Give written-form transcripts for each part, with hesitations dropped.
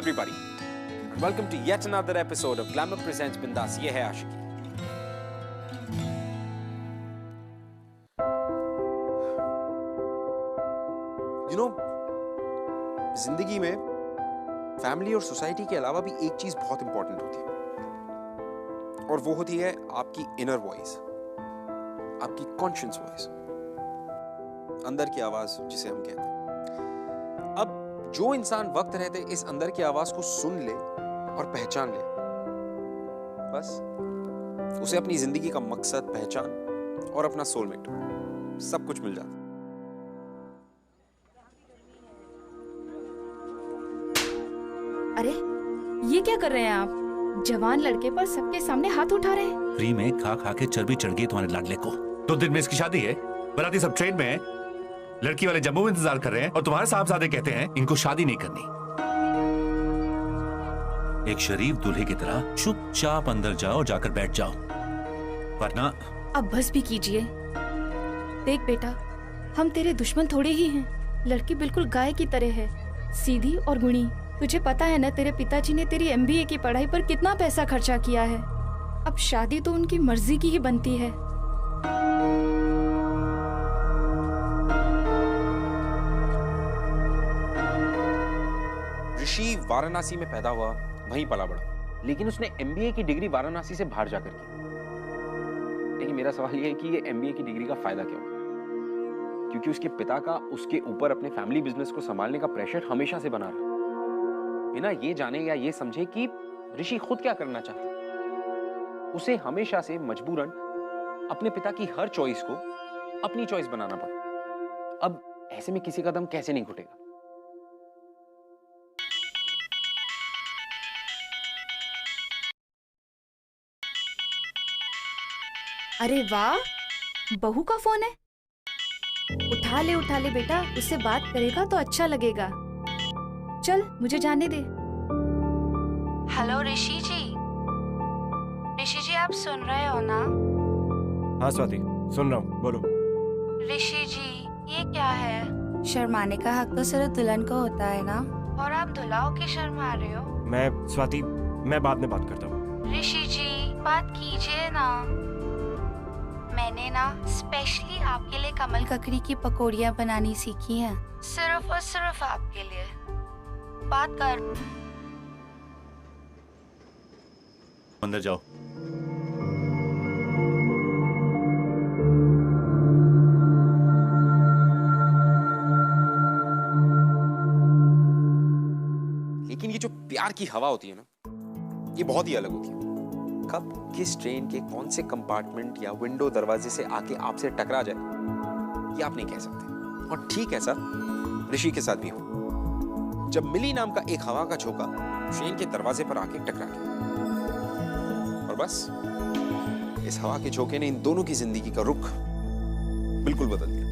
everybody. Welcome to yet another episode of Glamour Presents Bindas. ये है आशिकी. You know, जिंदगी में फैमिली और सोसाइटी के अलावा भी एक चीज बहुत इंपॉर्टेंट होती है और वो होती है आपकी इनर वॉइस, आपकी कॉन्शियस वॉइस, अंदर की आवाज जिसे हम कहते हैं. अब जो इंसान वक्त रहते इस अंदर की आवाज को सुन ले और पहचान ले, बस उसे अपनी जिंदगी का मकसद, पहचान और अपना सोलमेट सब कुछ मिल जाता. अरे ये क्या कर रहे हैं आप? जवान लड़के पर सबके सामने हाथ उठा रहे हैं. फ्री में खा खा के चर्बी चढ़ गई तुम्हारे लाडले को. 2 दिन में इसकी शादी है, बराती सब ट्रेन में है, लड़की वाले जम्मू में इंतजार कर रहे हैं और तुम्हारे साहबजादे कहते हैं इनको शादी नहीं करनी. एक शरीफ दूल्हे की तरह चुपचाप अंदर जाओ और जाकर बैठ जाओ, वरना. अब बस भी कीजिए. देख बेटा, हम तेरे दुश्मन थोड़े ही हैं. लड़की बिल्कुल गाय की तरह है, सीधी और गुणी. तुझे पता है ना, तेरे पिताजी ने तेरी MBA की पढ़ाई पर कितना पैसा खर्चा किया है. अब शादी तो उनकी मर्जी की ही बनती है. ऋषि वाराणसी में पैदा हुआ, वहीं पला बड़ा, लेकिन उसने MBA की डिग्री वाराणसी से बाहर जाकर की. लेकिन मेरा सवाल यह है कि ये MBA की डिग्री का फायदा क्या हुआ? क्योंकि उसके पिता का उसके ऊपर अपने फैमिली बिजनेस को संभालने का प्रेशर हमेशा से बना रहा, बिना ये जाने या ये समझे कि ऋषि खुद क्या करना चाहता. उसे हमेशा से मजबूरन अपने पिता की हर चॉइस को अपनी चॉइस बनाना पड़ा. अब ऐसे में किसी का दम कैसे नहीं घुटेगा? अरे वाह, बहू का फोन है. उठा ले बेटा, उससे बात करेगा तो अच्छा लगेगा. चल मुझे जाने दे. हेलो ऋषि जी. ऋषि जी आप सुन रहे हो ना? हाँ स्वाति, सुन रहा हूँ, बोलो. ऋषि जी ये क्या है? शर्माने का हक तो सिर्फ दुल्हन को होता है ना, और आप दुल्हा होके शर्मा रहे हो. मैं बाद में बात करता हूँ. ऋषि जी बात कीजिए ना. मैंने ना स्पेशली आपके लिए कमल ककड़ी की पकौड़ियाँ बनानी सीखी हैं, सिर्फ और सिर्फ आपके लिए. बात कर. अंदर जाओ. लेकिन ये जो प्यार की हवा होती है ना, ये बहुत ही अलग होती है. कब किस ट्रेन के कौन से कंपार्टमेंट या विंडो दरवाजे से आके आपसे टकरा जाए, ये आप नहीं कह सकते. और ठीक ऐसा ऋषि के साथ भी हो. जब मिली नाम का एक हवा का झोंका ट्रेन के दरवाजे पर आके टकरा गया, और बस इस हवा के झोंके ने इन दोनों की जिंदगी का रुख बिल्कुल बदल दिया.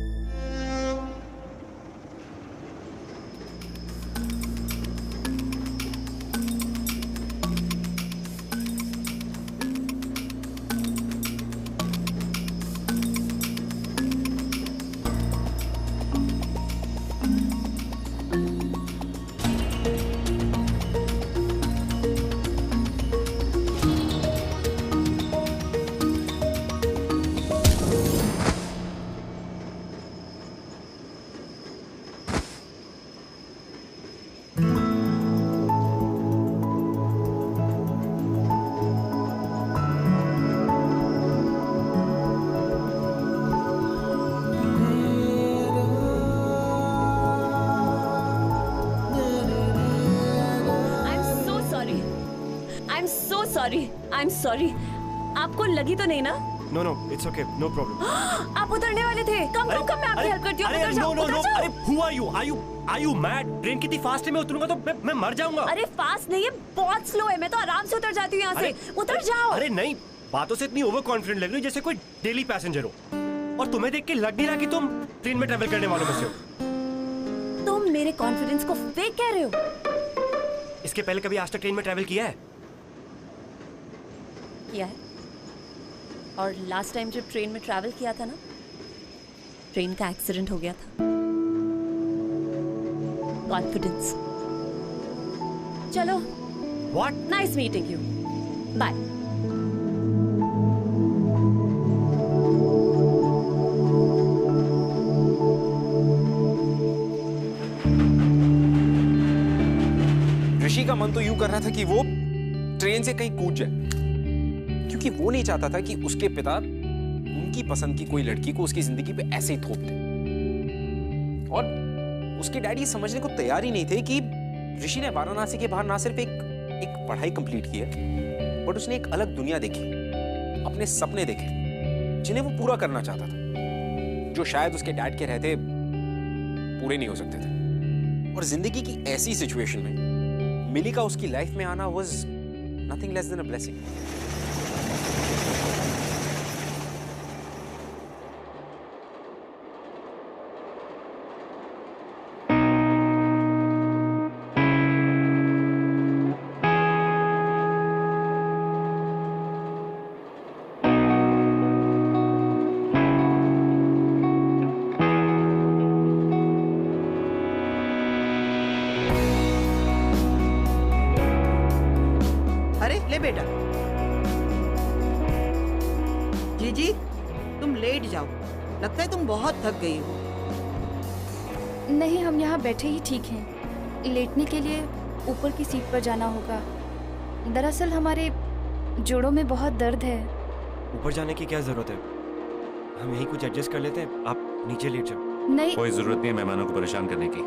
I'm sorry. आपको लगी तो नहीं ना? No, it's okay, no problem. आप उतरने वाले थे. कम मैं आपकी हेल्प करती हूँ. उतर जाओ. अरे who are you? Are you mad? Train कितनी फास्ट है, मैं उतरूंगा तो मैं मर जाऊंगा. अरे फास्ट नहीं है, बहुत स्लो है. मैं तो आराम से उतर जाती हूँ यहाँ से. उतर जाओ. अरे नहीं, बातों से इतनी ओवर कॉन्फिडेंट लग रही हो जैसे कोई डेली पैसेंजर हो. और तुम्हें देख के लग नहीं रहा कि तुम ट्रेन में ट्रैवल करने वालों में से हो. तुम मेरे कॉन्फिडेंस को फेक कह रहे हो. इसके पहले कभी आज तक ट्रेन में ट्रैवल किया है? किया है. और लास्ट टाइम जब ट्रेन में ट्रैवल किया था ना, ट्रेन का एक्सीडेंट हो गया था. कॉन्फिडेंस चलो, What? Nice meeting you, bye. Rishi का मन तो यूं कर रहा था कि वो ट्रेन से कहीं कूद जाए, क्योंकि वो नहीं चाहता था कि उसके पिता उनकी पसंद की कोई लड़की को उसकी जिंदगी पे ऐसे ही थोप दे। और उसके डैडी समझने को तैयार ही नहीं थे कि ऋषि ने वाराणसी के बाहर ना सिर्फ एक पढ़ाई कंप्लीट की है, बट उसने एक अलग दुनिया देखी, अपने सपने देखे जिन्हें वो पूरा करना चाहता था, जो शायद उसके डैड के रहते पूरे नहीं हो सकते थे। और जिंदगी की ऐसी सिचुएशन में मिली का उसकी लाइफ में आना was nothing less than a blessing. ले बेटा। जीजी, तुम लेट जाओ, लगता है तुम बहुत थक गई हो। नहीं, हम यहाँ बैठे ही ठीक हैं। लेटने के लिए ऊपर की सीट पर जाना होगा। दरअसल हमारे जोड़ों में बहुत दर्द है। ऊपर जाने की क्या जरूरत है, हम यहीं कुछ एडजस्ट कर लेते हैं, आप नीचे लेट जाओ। नहीं, कोई जरूरत नहीं है मेहमानों को परेशान करने की।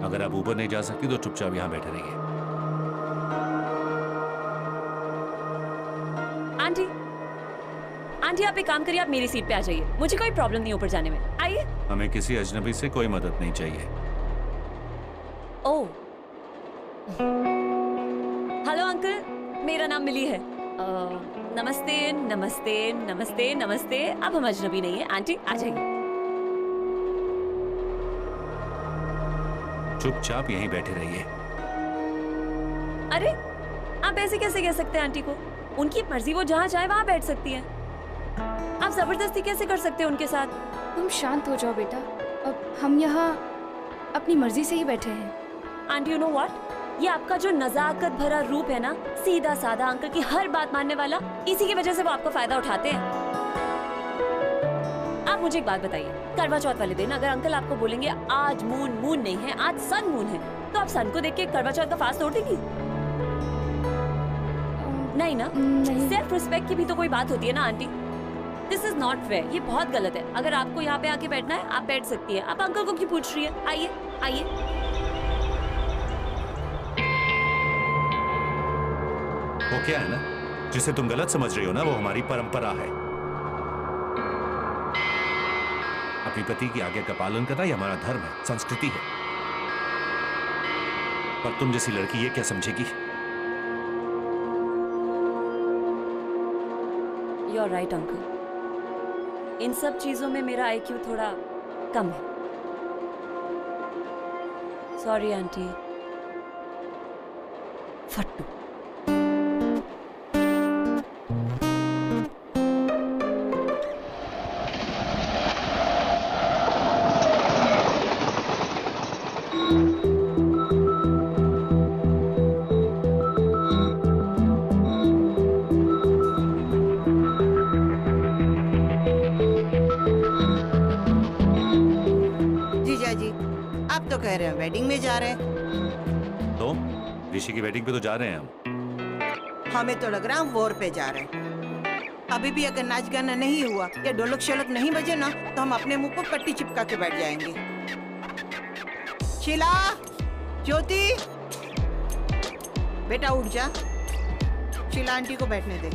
अगर आप ऊपर नहीं जा सकती तो चुपचाप यहाँ बैठे रहिए। आंटी, आंटी आप एक काम करिए, आप मेरी सीट पे आ जाइए, मुझे कोई प्रॉब्लम नहीं ऊपर जाने में। आइए। हमें किसी अजनबी से कोई मदद नहीं चाहिए। ओह, हेलो अंकल, मेरा नाम मिली है। नमस्ते नमस्ते नमस्ते नमस्ते। अब हम अजनबी नहीं है। आंटी आ जाइए। चुपचाप यहीं बैठे रहिए। अरे आप ऐसे कैसे कह सकते हैं आंटी को? उनकी मर्जी, वो जहाँ चाहे वहाँ बैठ सकती है। आप जबरदस्ती कैसे कर सकते हैं उनके साथ? तुम शांत हो जाओ बेटा। अब हम यहाँ अपनी मर्जी से ही बैठे हैं। आंटी यू नो व्हाट, ये आपका जो नजाकत भरा रूप है ना, सीधा साधा अंकल की हर बात मानने वाला, इसी की वजह से वो आपका फायदा उठाते हैं। आप मुझे एक बात बताइए, करवा चौथ वाले दिन अगर अंकल आपको बोलेंगे आज मून नहीं है, आज सन मून है, तो आप सन को देख के करवा चौथ का फास्ट तोड़ देंगी? नहीं ना? नहीं। सेल्फ रिस्पेक्ट की भी तो कोई बात होती है ना aunty. This is not fair, ये बहुत गलत है। अगर आपको यहाँ पे आके बैठना है, आप बैठ सकती है। आप अंकल को क्यों पूछ रही है? आइए आइए। वो क्या है ना, जिसे तुम गलत समझ रही हो ना, वो हमारी परंपरा है। अपने पति की आज्ञा का पालन करना ये हमारा धर्म है, संस्कृति है। पर तुम जैसी लड़की ये क्या समझेगी? यू आर राइट अंकल, इन सब चीजों में मेरा IQ थोड़ा कम है। Sorry aunty. फट्टू। कह रहे हैं वेडिंग में जा रहे हैं। तो ऋषि की वेडिंग पे तो जा रहे हैं हम। हमें तो लग रहा है हम वॉर पे जा रहे हैं। अभी भी अगर नाच गाना नहीं हुआ या ढोलक शोलक नहीं बजे ना, तो हम अपने मुंह पर पट्टी चिपका के बैठ जाएंगे। शीला, ज्योति, बेटा उठ जा। शीला आंटी को बैठने दे,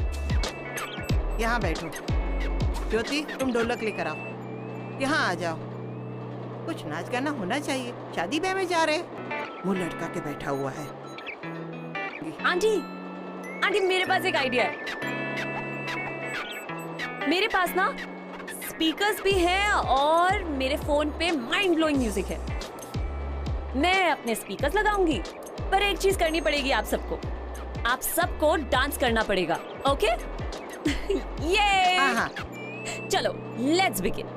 यहाँ बैठो। ज्योति तुम ढोलक लेकर आओ, यहाँ आ जाओ। कुछ नाच गाना होना चाहिए, शादी ब्याह में जा रहे, मुंह लटका के बैठा हुआ है। आंटी, आंटी मेरे पास एक आइडिया है। मेरे पास ना स्पीकर्स भी हैं और मेरे फोन पे माइंड ब्लोइंग म्यूजिक है। मैं अपने स्पीकर्स लगाऊंगी, पर एक चीज करनी पड़ेगी आप सबको। आप सबको डांस करना पड़ेगा, ओके? ये हाँ। चलो let's begin.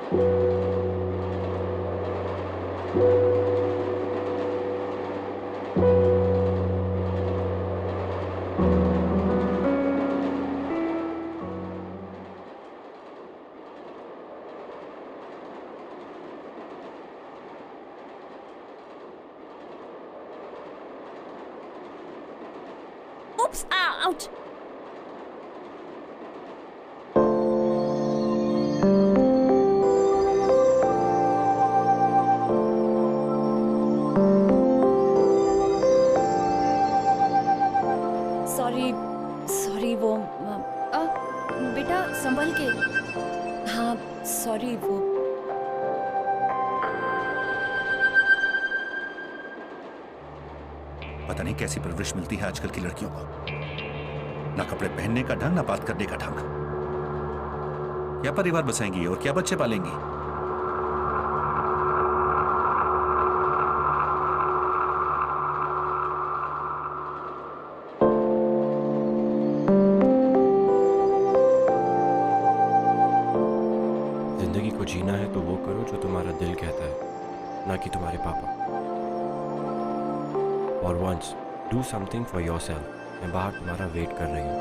Oops, ouch. Sorry वो बेटा संभल के। हाँ सॉरी वो पता नहीं कैसी परवरिश मिलती है आजकल की लड़कियों को। ना कपड़े पहनने का ढंग, ना बात करने का ढंग। क्या परिवार बसाएंगी और क्या बच्चे पालेंगी। जिंदगी को जीना है तो वो करो जो तुम्हारा दिल कहता है, ना कि तुम्हारे पापा। और once do something for yourself. मैं बाहर तुम्हारा वेट कर रही हूँ।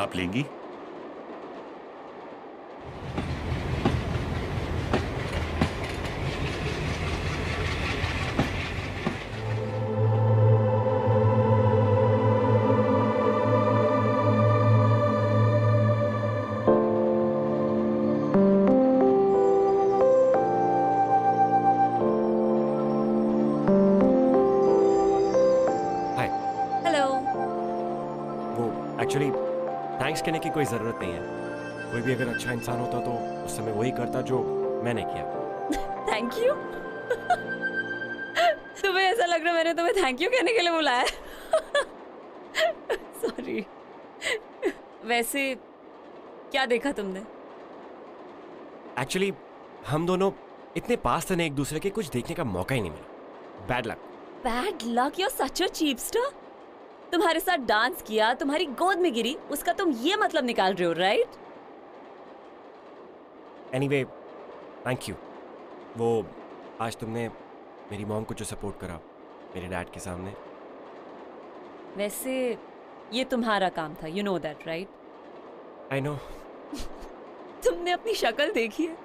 आप लेंगी? एक्चुअली थैंक्स कहने की कोई ज़रूरत नहीं है। कोई भी अगर अच्छा इंसान होता तो उस समय वही करता जो मैंने किया। Thank you. तुम्हें ऐसा लग रहा है मैंने तुम्हें थैंक यू कहने के लिए बुलाया। सॉरी। वैसे क्या देखा तुमने? एक्चुअली हम दोनों इतने पास थे ना एक दूसरे के, कुछ देखने का मौका ही नहीं मिला। Bad luck. Bad luck? You are such a cheapster. तुम्हारे साथ डांस किया, तुम्हारी गोद में गिरी, उसका तुम ये मतलब निकाल रहे हो, राइट? Anyway thank you. वो आज तुमने मेरी मॉम को जो सपोर्ट करा मेरे डैड के सामने। वैसे ये तुम्हारा काम था, you know that right? I know. तुमने अपनी शक्ल देखी है?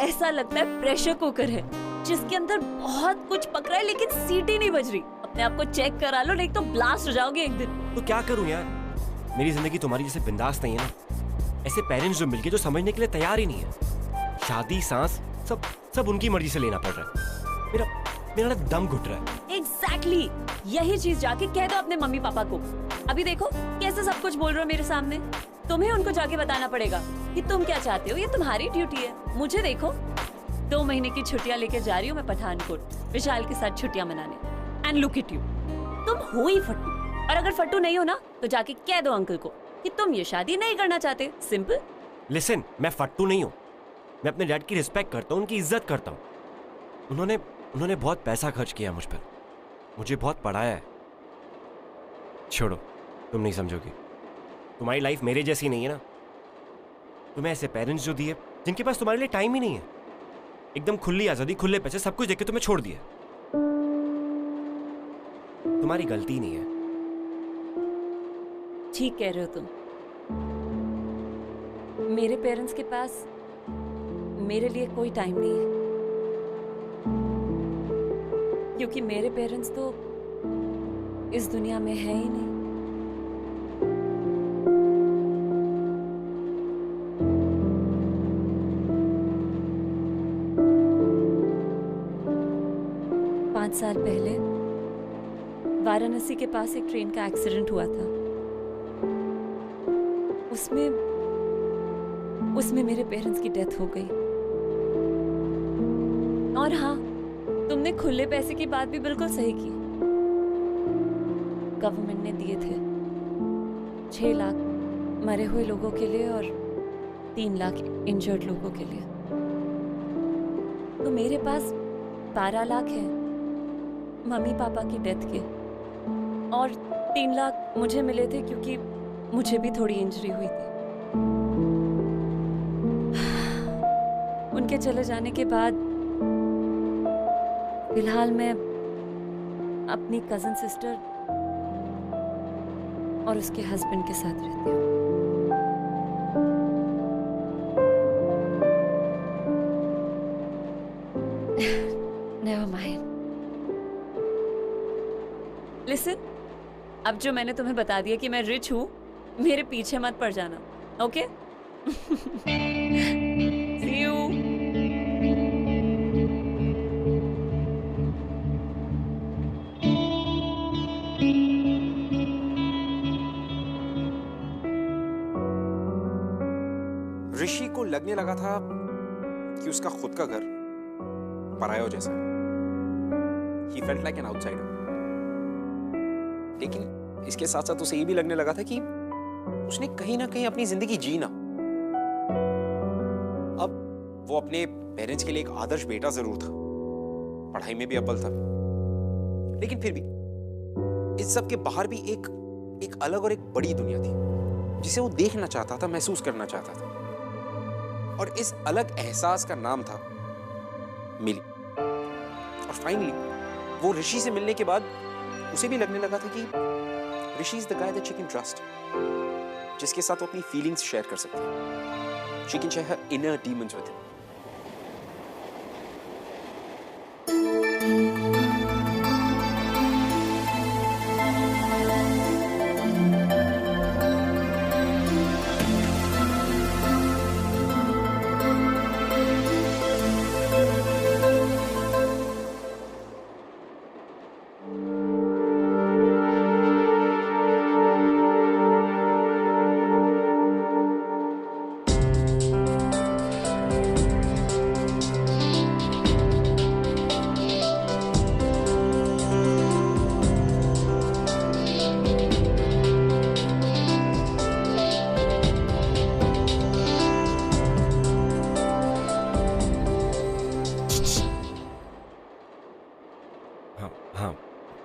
ऐसा लगता है प्रेशर कुकर है जिसके अंदर बहुत कुछ पक रहा है लेकिन सीटी नहीं बज रही। अपने आप को चेक करा लो, नहीं तो ब्लास्ट हो जाओगे एक दिन। तो क्या करूं यार, मेरी जिंदगी तुम्हारी जैसे बिंदास नहीं है ना। ऐसे पेरेंट्स जो मिलके जो समझने के लिए तैयार ही नहीं है। शादी, सांस सब उनकी मर्जी से लेना पड़ रहा है। मेरा दम घुट रहा है। एग्जैक्टली यही चीज जाके कह दो अपने मम्मी पापा को। अभी देखो कैसे सब कुछ बोल रहे हो मेरे सामने। तुम्हें उनको जाके बताना पड़ेगा कि तुम क्या चाहते हो, ये तुम्हारी ड्यूटी है। मुझे देखो 2 महीने की छुट्टियां लेके जा रही हूँ मैं पठानकोट, विशाल के साथ छुट्टियां मनाने। एंड लुक एट यू, तुम हो ही फट्टू। और अगर फट्टू नहीं हो ना तो जाके कह दो अंकल को कि तुम ये शादी नहीं करना चाहते। सिंपल। लिसन, मैं फट्टू नहीं हूँ। मैं अपने डैड की रिस्पेक्ट करता हूँ, उनकी इज्जत करता हूँ। उन्होंने बहुत पैसा खर्च किया मुझ पर, मुझे बहुत पढ़ाया है। छोड़ो, तुम नहीं समझोगी। तुम्हारी लाइफ मेरे जैसी नहीं है ना। तुम्हें ऐसे पेरेंट्स जो दिए जिनके पास तुम्हारे लिए टाइम ही नहीं है। एकदम खुली आजादी, खुले पैसे, सब कुछ देके तुम्हें छोड़ दिया। तुम्हारी गलती नहीं है। ठीक कह रहे हो तुम। मेरे पेरेंट्स के पास मेरे लिए कोई टाइम नहीं है, क्योंकि मेरे पेरेंट्स तो इस दुनिया में है ही नहीं। पाँच साल पहले वाराणसी के पास एक ट्रेन का एक्सीडेंट हुआ था। उसमें मेरे पेरेंट्स की डेथ हो गई। और हाँ, तुमने खुले पैसे की बात भी बिल्कुल सही की। गवर्नमेंट ने दिए थे 6 लाख मरे हुए लोगों के लिए और 3 लाख इंजर्ड लोगों के लिए। तो मेरे पास 12 लाख है मम्मी पापा की डेथ के, और 3 लाख मुझे मिले थे क्योंकि मुझे भी थोड़ी इंजरी हुई थी। उनके चले जाने के बाद फिलहाल मैं अपनी कजन सिस्टर और उसके हस्बैंड के साथ रहती हूँ। Never mind. Listen, अब जो मैंने तुम्हें बता दिया कि मैं रिच हूँ, मेरे पीछे मत पड़ जाना, ओके? See you. ऋषि को लगने लगा था कि उसका खुद का घर पराया जैसा है। He felt like an outsider. लेकिन इसके साथ साथ उसे ये भी लगने लगा था कि उसने कहीं ना कहीं अपनी जिंदगी जीना। अब वो अपने पेरेंट्स के लिए एक आदर्श बेटा जरूर था, पढ़ाई में भी अव्वल था, लेकिन फिर भी इस सब के बाहर भी एक अलग और एक बड़ी दुनिया थी जिसे वो देखना चाहता था, महसूस करना चाहता था। और इस अलग एहसास का नाम था मिली। और फाइनली वो ऋषि से मिलने के बाद उसे भी लगने लगा था कि Rishi is the guy that she can trust, जिसके साथ वो अपनी फीलिंग्स शेयर कर सकती है। She can share her inner demons with him. हाँ,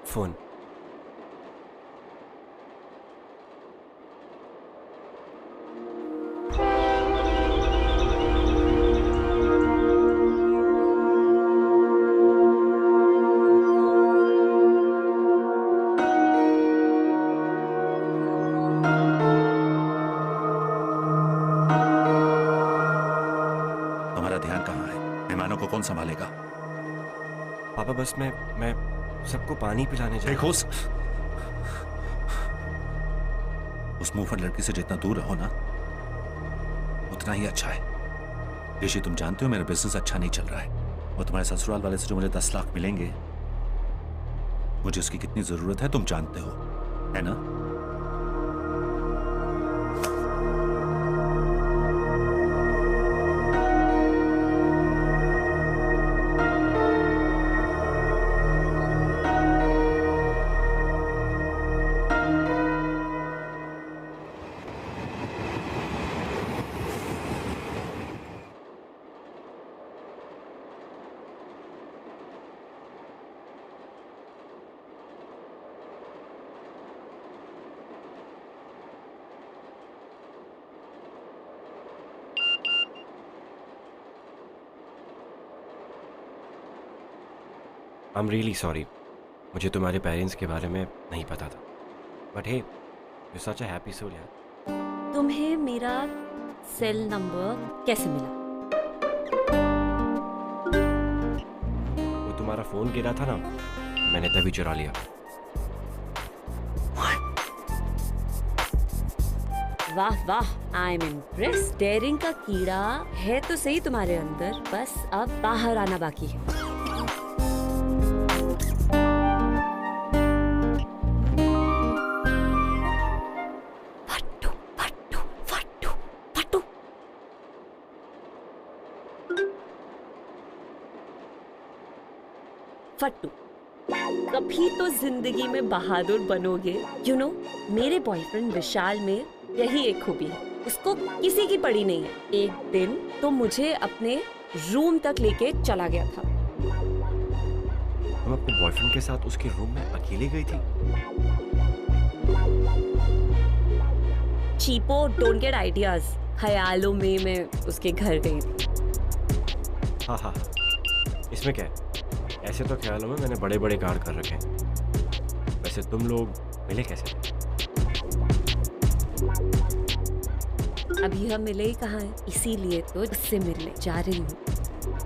फोन। तुम्हारा ध्यान कहाँ है? मेहमानों को कौन संभालेगा? पापा बस मैं सबको पानी पिलाने जा देखो, उस मुंहफट लड़की से जितना दूर रहो ना, उतना ही अच्छा है। ऋषि, तुम जानते हो मेरा बिजनेस अच्छा नहीं चल रहा है, और तुम्हारे ससुराल वाले से जो मुझे 10 लाख मिलेंगे, मुझे उसकी कितनी जरूरत है तुम जानते हो, है ना? I'm really sorry. मुझे तुम्हारे पेरेंट्स के बारे में नहीं पता था। But hey, you're such a happy soul यार। तुम्हें मेरा सेल नंबर कैसे मिला? वो तुम्हारा फोन गिरा था ना, मैंने तभी चुरा लिया। वाह वाह, आई एम इम्प्रेस्ड। डेयरिंग का कीड़ा है तो सही तुम्हारे अंदर, बस अब बाहर आना बाकी है। फट्टू, कभी तो जिंदगी में बहादुर बनोगे। यू नो, मेरे बॉयफ्रेंड विशाल में यही एक खूबी है, उसको किसी की पड़ी नहीं है। एक दिन तो मुझे अपने रूम तक लेके चला गया था। तुम अपने बॉयफ्रेंड के साथ उसके रूम में अकेले गई थी? चीपो, डोंट गेट आइडियाज। ख्यालों में मैं उसके घर गई थी। हाँ हाँ, इसमें क्या है? ऐसे तो ख्यालों में मैंने बड़े बड़े कांड कर रखे हैं। वैसे तुम लोग मिले कैसे थे? अभी हम मिले ही कहाँ हैं, इसीलिए तो उससे मिलने जा रही हूँ।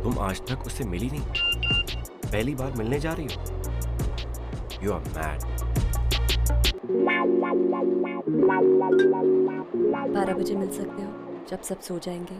तुम आज तक उससे मिली नहीं, पहली बार मिलने जा रही हो? You are mad. 12 बजे मिल सकते हो, जब सब सो जाएंगे।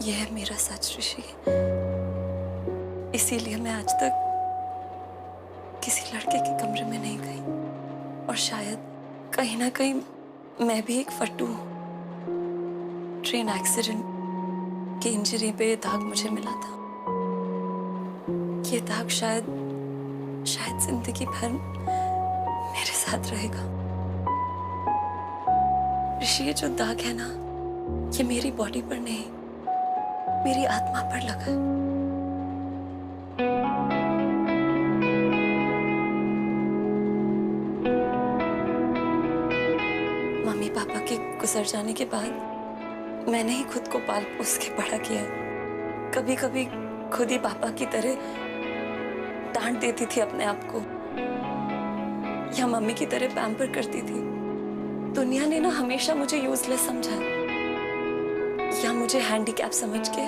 ये है मेरा सच ऋषि। इसीलिए मैं आज तक किसी लड़के के कमरे में नहीं गई, और शायद कहीं ना कहीं मैं भी एक फट्टू हूँ। ट्रेन एक्सीडेंट की इंजरी पे ये दाग मुझे मिला था। ये दाग शायद जिंदगी भर मेरे साथ रहेगा। ऋषि, ये जो दाग है ना, ये मेरी बॉडी पर नहीं, मेरी आत्मा पर लगा है। मम्मी पापा के गुजर जाने के बाद मैंने ही खुद को पाल पोस के बड़ा किया है। कभी कभी खुद ही पापा की तरह डांट देती थी अपने आप को, या मम्मी की तरह पैम्पर करती थी। दुनिया ने ना हमेशा मुझे यूजलेस समझा, या मुझे हैंडीकैप समझ के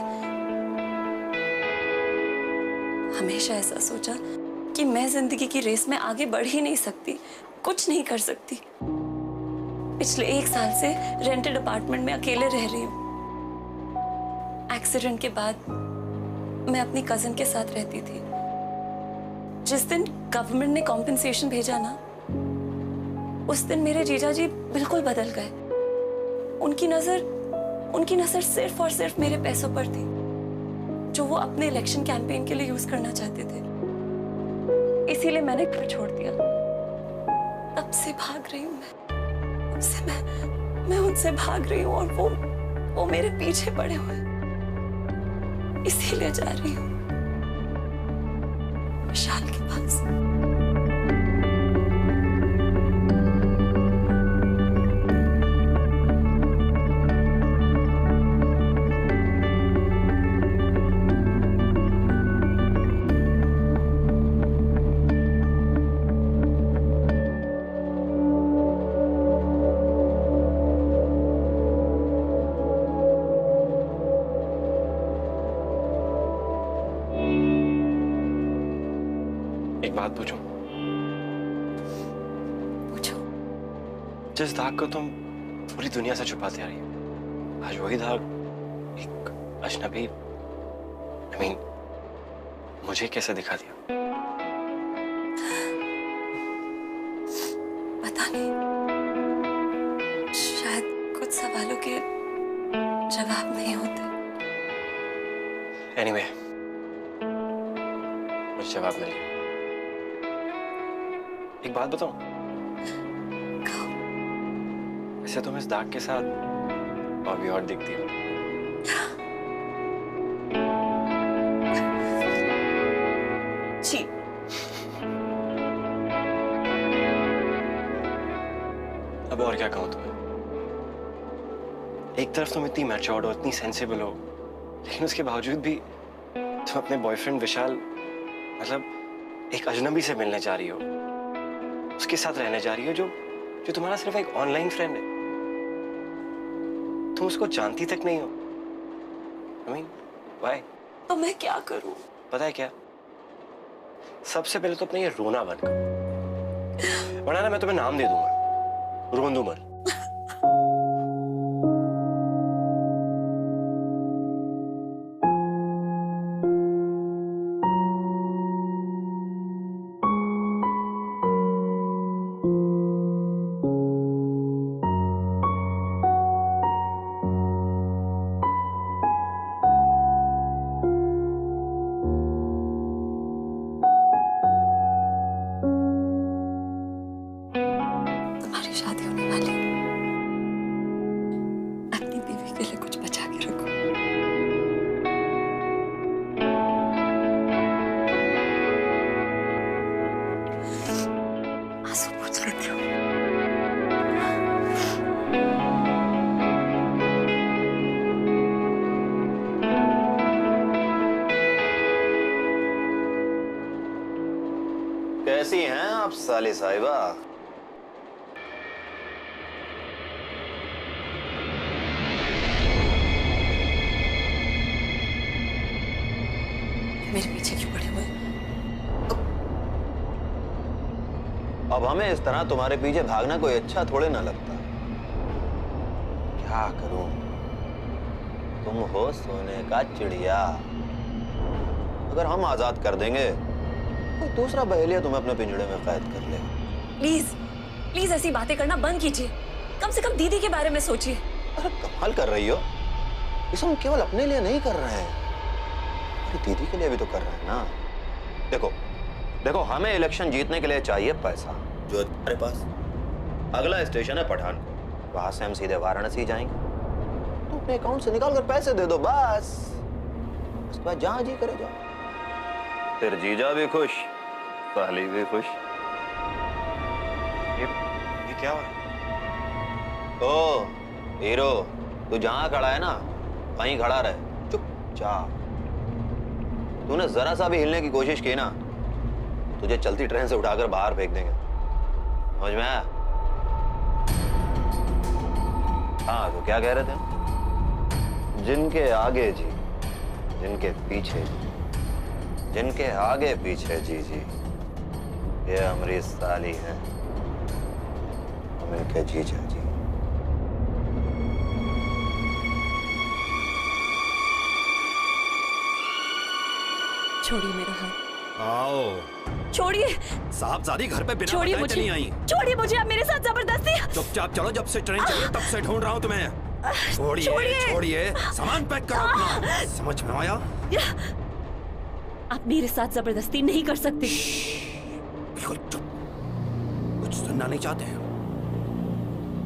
हमेशा ऐसा सोचा कि मैं जिंदगी की रेस में आगे बढ़ ही नहीं सकती, कुछ नहीं कर सकती। पिछले 1 साल से रेंटेड अपार्टमेंट में अकेले रह रही हूँ। एक्सीडेंट के बाद मैं अपनी कजिन के साथ रहती थी। जिस दिन गवर्नमेंट ने कॉम्पेंसेशन भेजा ना, उस दिन मेरे जीजा जी बिल्कुल बदल गए। उनकी नजर सिर्फ और सिर्फ मेरे पैसों पर थी, जो वो अपने इलेक्शन कैंपेन के लिए यूज करना चाहते थे। इसीलिए मैंने घर छोड़ दिया। तब से भाग रही हूँ मैं उनसे भाग रही हूँ, और वो मेरे पीछे पड़े हुए। इसीलिए जा रही हूँ विशाल के पास। एक बात पूछूं? पूछो। जिस दाग को तुम पूरी दुनिया से छुपाते आ रही हो, आज वही दाग एक अजनबी, मुझे कैसे दिखा दिया? पता नहीं, शायद कुछ सवालों के जवाब नहीं होते। एनीवे, मुझे जवाब मिल गया। एक बात बताऊं? कहो। वैसे तुम इस दाग के साथ और भी और दिखती हो। जी। अब और क्या कहूं तुम्हें? एक तरफ तुम इतनी मैच्योर्ड और इतनी सेंसिबल हो, लेकिन उसके बावजूद भी तुम अपने बॉयफ्रेंड विशाल मतलब एक अजनबी से मिलने जा रही हो, उसके साथ रहने जा रही हो जो जो तुम्हारा सिर्फ एक ऑनलाइन फ्रेंड है। तुम उसको जानती तक नहीं हो। I mean, why? तो मैं क्या करूं? पता है क्या? सबसे पहले तो अपना ये रोना बंद करो, वरना ना मैं तुम्हें नाम दे दूंगा, रोंदूमल। तुम्हारी शादी होने वाली है। अपनी बीवी के लिए कुछ बचा के रखो। आंसू पोंछ लेती हूँ। कैसी हैं आप साली साहिबा? मेरे पीछे क्यों पड़े हुए? अब हमें इस तरह तुम्हारे पीछे भागना कोई अच्छा थोड़े ना लगता। क्या करूं? तुम हो सोने का चिड़िया। अगर हम आजाद कर देंगे, कोई दूसरा बहेलिया तुम्हें अपने पिंजड़े में कैद कर ले। प्लीज प्लीज ऐसी बातें करना बंद कीजिए। कम से कम दीदी के बारे में सोचिए। अरे कमाल कर रही हो। इसे हम केवल अपने लिए नहीं कर रहे हैं, दीदी के लिए भी तो कर रहे हैं ना। देखो देखो, हमें इलेक्शन जीतने के लिए चाहिए पैसा, जो तुम्हारे पास। अगला स्टेशन है पठानकोट, वहां से हम सीधे वाराणसी जाएंगे। तो अपने अकाउंट से निकाल कर पैसे दे दो, बस। उसके बाद जहां जी करे जाओ। फिर जीजा भी खुश, साली भी खुश। ये क्या हुआ? ओ हीरो, तू जहां खड़ा है ना, वहीं खड़ा रहे, चुपचाप। तूने जरा सा भी हिलने की कोशिश की ना, तुझे चलती ट्रेन से उठाकर बाहर फेंक देंगे। समझ में आया? हाँ, तो क्या कह रहे थे? जिनके आगे जी, जिनके पीछे जी, जिनके आगे पीछे जी जी, ये हमारी साली है, हम इनके जीजा जी। छोड़िए मेरा हाथ। आओ। छोड़िए। साहबजादी घर पे बिना छोड़िए बताए मुझे। चली आई। छोड़िए मुझे, आप मेरे साथ जबरदस्ती। चुपचाप चलो, जब से ट्रेन चली तब से ढूंढ रहा हूँ तुम्हें। छोड़िए छोड़िए, सामान पैक करो अपना। समझ में आया? आप मेरे साथ जबरदस्ती नहीं कर सकते। बिल्कुल चुप, कुछ सुनना नहीं चाहते हैं।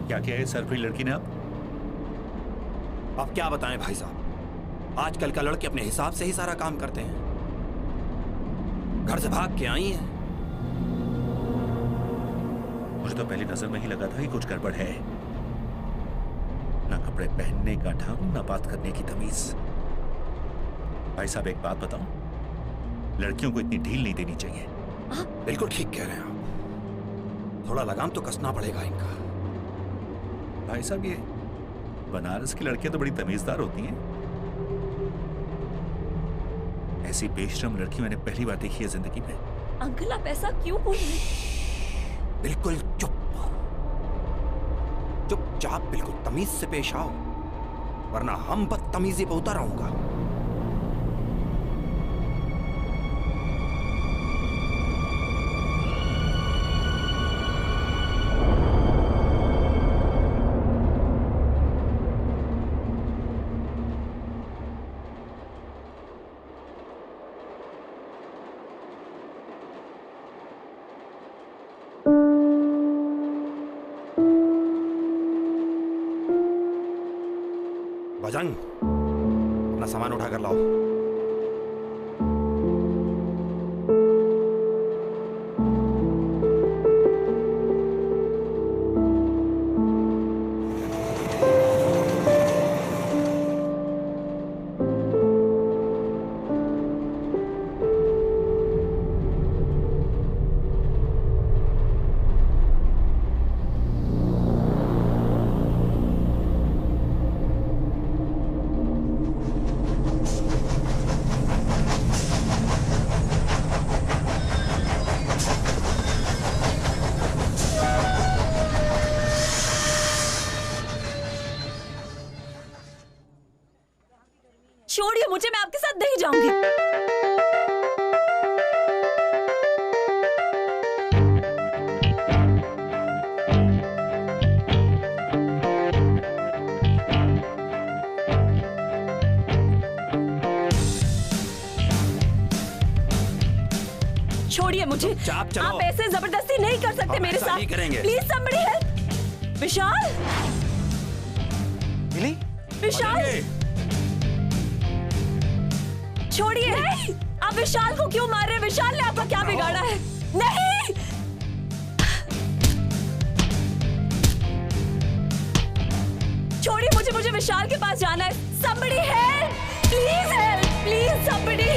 क्या किया है सरफरी लड़की ने? अब क्या बताएं भाई साहब, आजकल का लड़के अपने हिसाब से ही सारा काम करते हैं। घर से भाग के आई हैं। मुझे तो पहली नजर में ही लगा था कि कुछ गड़बड़ है। ना कपड़े पहनने का ढंग, ना बात करने की तमीज। भाई साहब एक बात बताऊं, लड़कियों को इतनी ढील नहीं देनी चाहिए। बिल्कुल ठीक कह रहे हैं आप, थोड़ा लगाम तो कसना पड़ेगा इनका। भाई साहब ये बनारस की लड़कियां तो बड़ी तमीजदार होती हैं। ऐसी बेशरम लड़की मैंने पहली बार देखी है जिंदगी में। अंकल आप ऐसा क्यों बोल रहे हैं? बिल्कुल चुप, चुपचाप बिल्कुल तमीज से पेश आओ, वरना हम बदतमीजी पे उतर आऊंगा। बजरंग, अपना सामान उठा कर लाओ। छोड़िए मुझे, मैं आपके साथ नहीं जाऊंगी। छोड़िए मुझे, आप ऐसे जबरदस्ती नहीं कर सकते मेरे साथ। Please somebody help। विशाल, मिली? विशाल छोड़िए। आप विशाल को क्यों मार रहे हैं? विशाल ने आपका क्या बिगाड़ा है? नहीं, छोड़िए मुझे, मुझे विशाल के पास जाना है। somebody help, please somebody।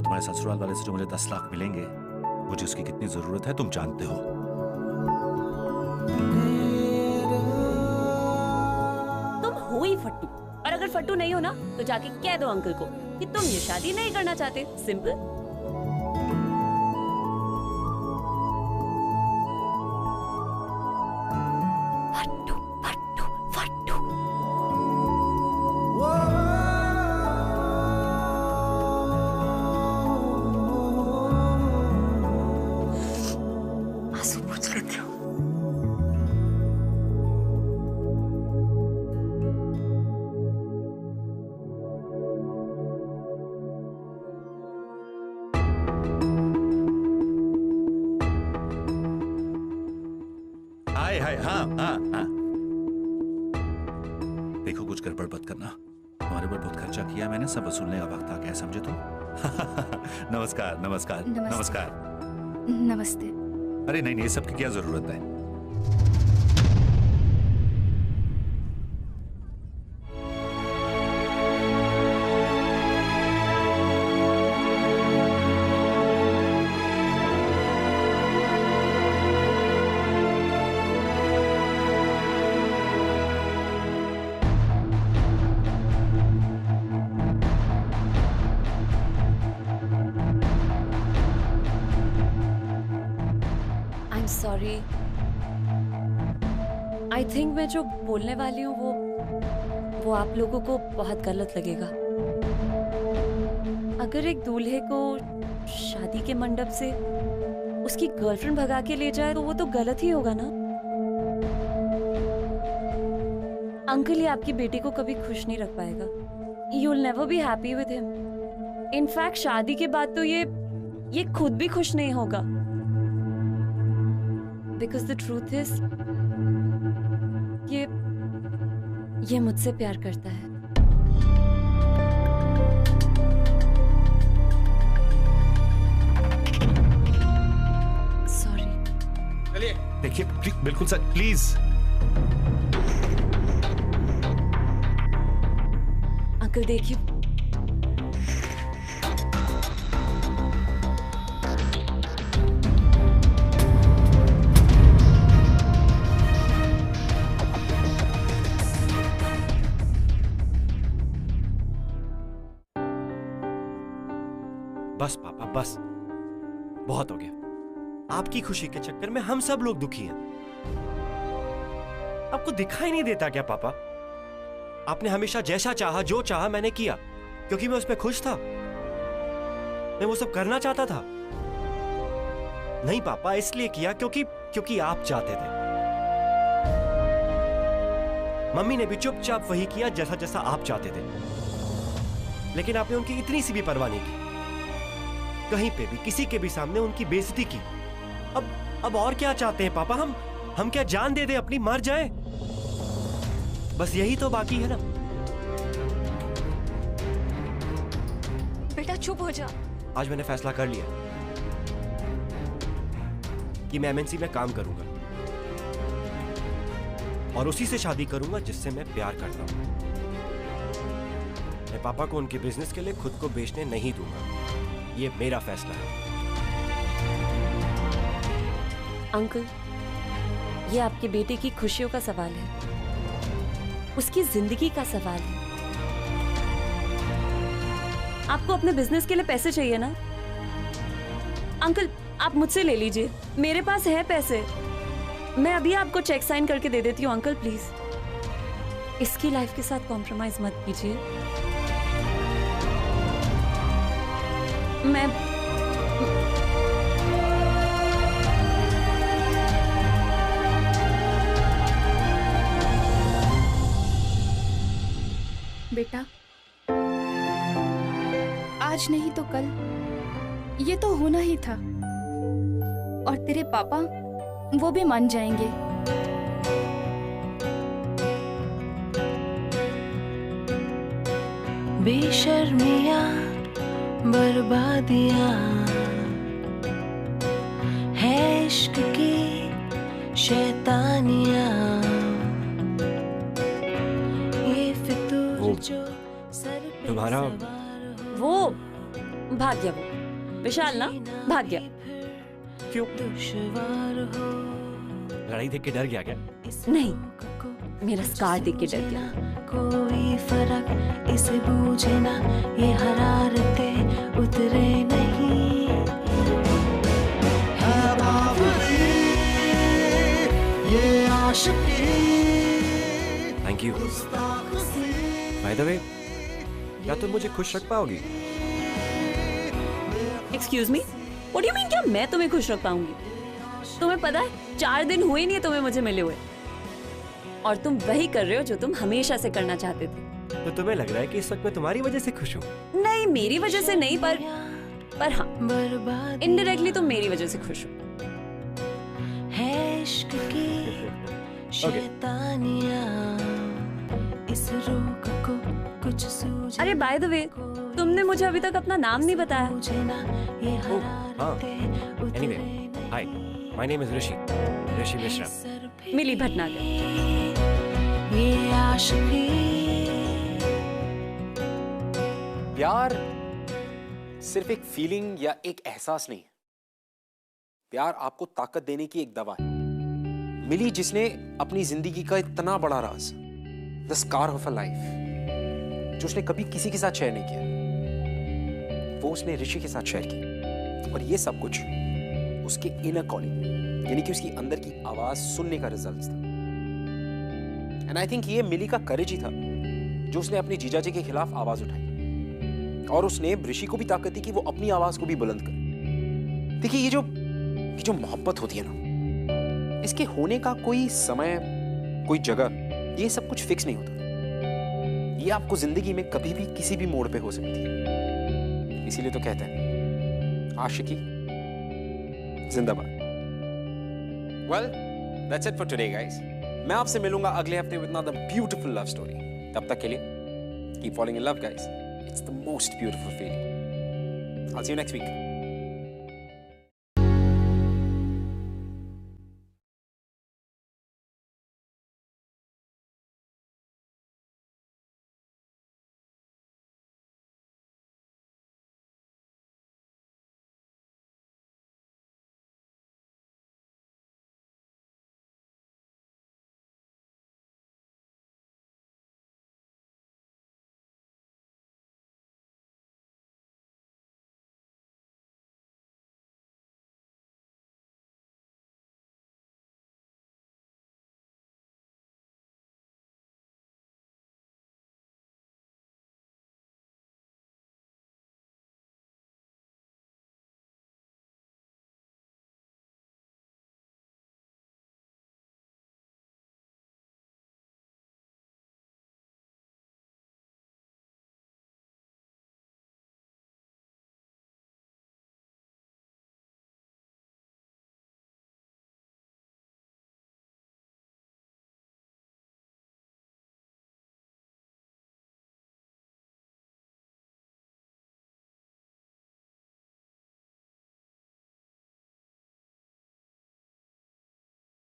तुम्हारे ससुराल वाले से जो मुझे 10 लाख मिलेंगे, मुझे उसकी कितनी जरूरत है तुम जानते हो। तुम हो ही फट्टू, और अगर फट्टू नहीं हो ना तो जाके कह दो अंकल को कि तुम ये शादी नहीं करना चाहते। सिंपल। देखो कुछ गड़बड़ मत करना, तुम्हारे ऊपर बहुत खर्चा किया मैंने, सब वसूलने का वक्त आ गया, समझे तुम? नमस्कार नमस्कार नमस्कार। नमस्ते। अरे नहीं नहीं, ये सब की क्या जरूरत है? सॉरी, आई थिंक मैं जो बोलने वाली हूँ वो आप लोगों को बहुत गलत लगेगा। अगर एक दूल्हे को शादी के मंडप से उसकी गर्लफ्रेंड भगा के ले जाए तो वो तो गलत ही होगा ना। अंकल ये आपकी बेटी को कभी खुश नहीं रख पाएगा। You will never be happy with him. In fact शादी के बाद तो ये खुद भी खुश नहीं होगा। Because the truth is, ये मुझसे प्यार करता है। Sorry। चलिए देखिए बिल्कुल सर, प्लीज। अंकल देखिए, बस पापा बस, बहुत हो गया। आपकी खुशी के चक्कर में हम सब लोग दुखी हैं। आपको दिखाई नहीं देता क्या पापा? आपने हमेशा जैसा चाहा, जो चाहा मैंने किया, क्योंकि मैं उसमें खुश था। मैं वो सब करना चाहता था। नहीं पापा, इसलिए किया क्योंकि आप चाहते थे। मम्मी ने भी चुपचाप वही किया जैसा जैसा आप चाहते थे, लेकिन आपने उनकी इतनी सी भी परवाह नहीं की। कहीं पे भी किसी के भी सामने उनकी बेइज्जती की। अब और क्या चाहते हैं पापा? हम क्या जान दे दें अपनी, मर जाएं? बस यही तो बाकी है ना। बेटा चुप हो जा। आज मैंने फैसला कर लिया कि मैं एमएनसी में काम करूंगा और उसी से शादी करूंगा जिससे मैं प्यार करता हूं। मैं पापा को उनके बिजनेस के लिए खुद को बेचने नहीं दूंगा। ये मेरा फैसला है। अंकल, ये आपके बेटे की खुशियों का सवाल है, उसकी जिंदगी का सवाल है। आपको अपने बिजनेस के लिए पैसे चाहिए ना? अंकल आप मुझसे ले लीजिए, मेरे पास है पैसे। मैं अभी आपको चेक साइन करके दे देती हूँ। अंकल प्लीज इसकी लाइफ के साथ कॉम्प्रोमाइज मत कीजिए। मैं बेटा आज नहीं तो कल ये तो होना ही था, और तेरे पापा वो भी मान जाएंगे। बेशर्मियां बर्बादियां है इश्क की शैतानियां, ये फितूर जो सर पे तुम्हारा वो भाग गया, वो विशाल ना भाग गया। क्यों? दुश्वार हो लड़ाई देख के डर गया क्या? नहीं, मेरा स्कार देख के डर गया। कोई फर्क इसे बूझे ना, ये हरारतें उतरे नहीं। है बावरी ये आशिकी। Thank you. By the way, क्या तुम मुझे खुश रख पाओगी? Excuse me, what do you mean? क्या मैं तुम्हें खुश रख पाऊंगी? तुम्हें पता है 4 दिन हुए नहीं है तुम्हें मुझे मिले हुए, और तुम वही कर रहे हो जो तुम हमेशा से करना चाहते थे। तो तुम्हें लग रहा है कि इस वक्त मैं तुम्हारी वजह से खुश हूँ? नहीं, मेरी वजह से नहीं, पर हाँ, इनडायरेक्टली तुम मेरी वजह से खुश हो। है इश्क की शैतानियां, इस रोग को कुछ सूझे। अरे बाय द वे, तुमने मुझे अभी तक अपना नाम नहीं बताया। Anyway, hi, my name is Rishi Mishra. Mili Bhatnagar. ये आशिकी प्यार सिर्फ एक फीलिंग या एक एहसास नहीं है। प्यार आपको ताकत देने की एक दवा है। मिली जिसने अपनी जिंदगी का इतना बड़ा राज, the scar of a life, जो उसने कभी किसी के साथ शेयर नहीं किया, वो उसने ऋषि के साथ शेयर किया। और ये सब कुछ उसके इनर कॉलिंग, यानी कि उसकी अंदर की आवाज सुनने का रिजल्ट था। एंड आई थिंक ये मिली का करेज ही था जो उसने अपने जीजाजी के खिलाफ आवाज उठाई, और उसने ऋषि को भी ताकत दी कि वो अपनी आवाज को भी बुलंद करे। देखिए, ये जो मोहब्बत होती है ना, इसके होने का कोई समय, कोई जगह, ये सब कुछ फिक्स नहीं होता। ये आपको जिंदगी में कभी भी किसी भी मोड़ पे हो सकती है। इसीलिए तो कहते हैं आशिकी जिंदाबाद। Well, that's it for today guys. मैं आपसे मिलूंगा अगले हफ्ते with another beautiful love story. तब तक के लिए keep following in love guys. It's the most beautiful feeling. I'll see you next week.